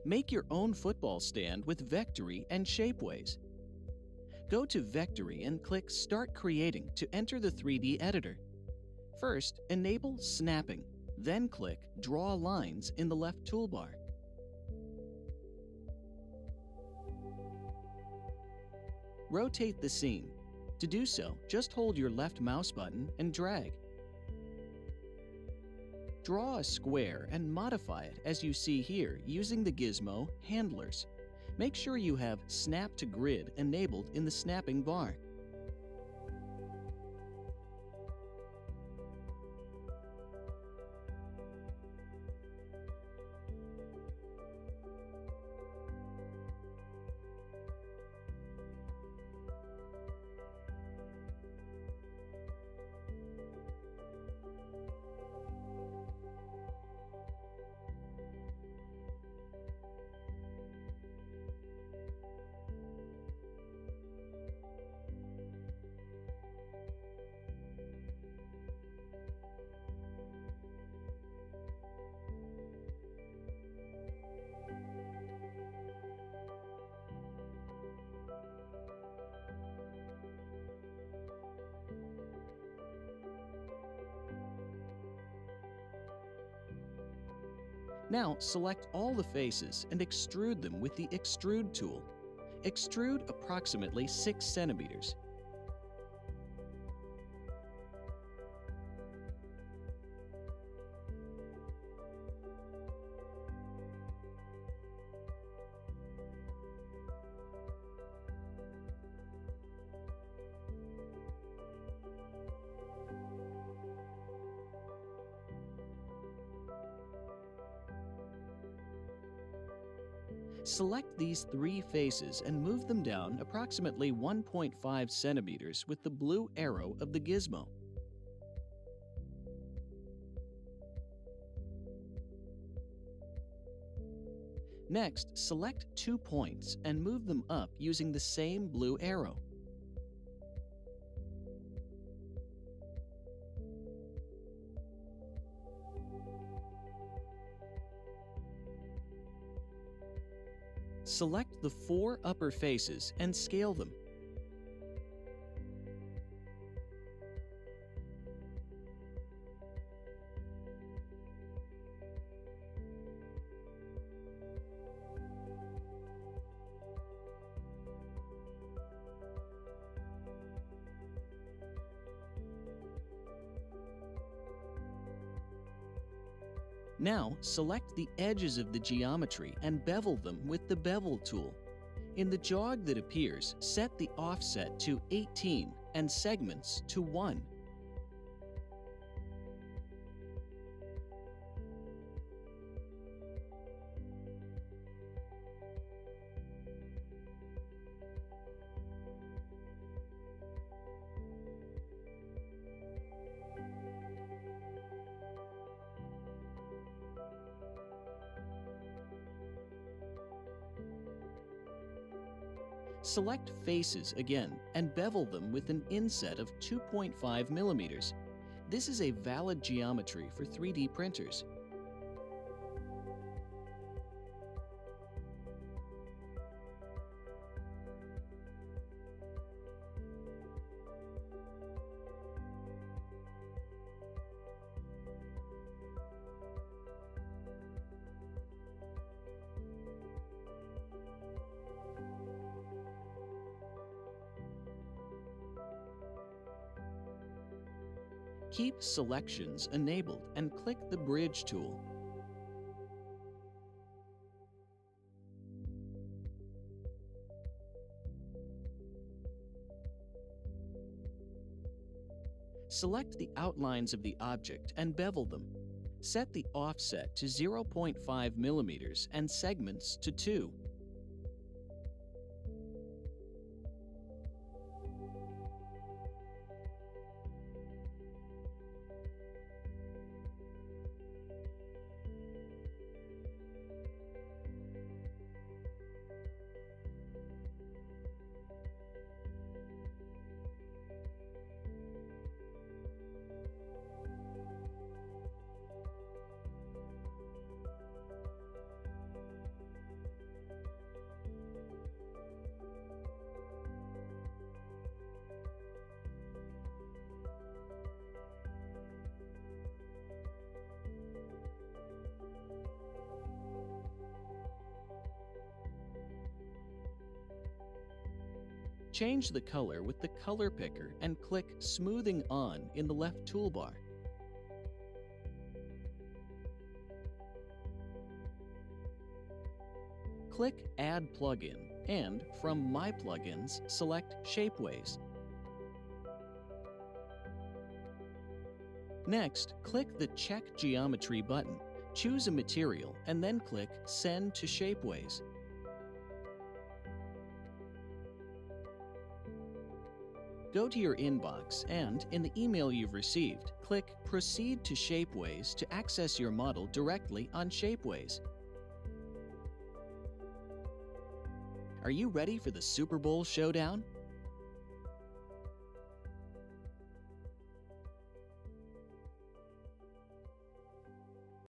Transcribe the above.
Make your own football stand with VECTARY and Shapeways. Go to VECTARY and click Start Creating to enter the 3D editor. First, enable snapping, then click Draw Lines in the left toolbar. Rotate the scene. To do so, just hold your left mouse button and drag. Draw a square and modify it as you see here using the gizmo Handlers. Make sure you have Snap to Grid enabled in the snapping bar. Now select all the faces and extrude them with the Extrude tool. Extrude approximately 6 centimeters. Select these 3 faces and move them down approximately 1.5 centimeters with the blue arrow of the gizmo. Next, select 2 points and move them up using the same blue arrow. Select the 4 upper faces and scale them. Now, select the edges of the geometry and bevel them with the Bevel tool. In the jog that appears, set the offset to 18 and segments to 1. Select faces again and bevel them with an inset of 2.5 millimeters. This is a valid geometry for 3D printers. Keep Selections enabled and click the Bridge tool. Select the outlines of the object and bevel them. Set the offset to 0.5 millimeters and segments to 2. Change the color with the color picker and click Smoothing On in the left toolbar. Click Add Plugin and, from My Plugins, select Shapeways. Next, click the Check Geometry button, choose a material, and then click Send to Shapeways. Go to your inbox and, in the email you've received, click Proceed to Shapeways to access your model directly on Shapeways. Are you ready for the Super Bowl showdown?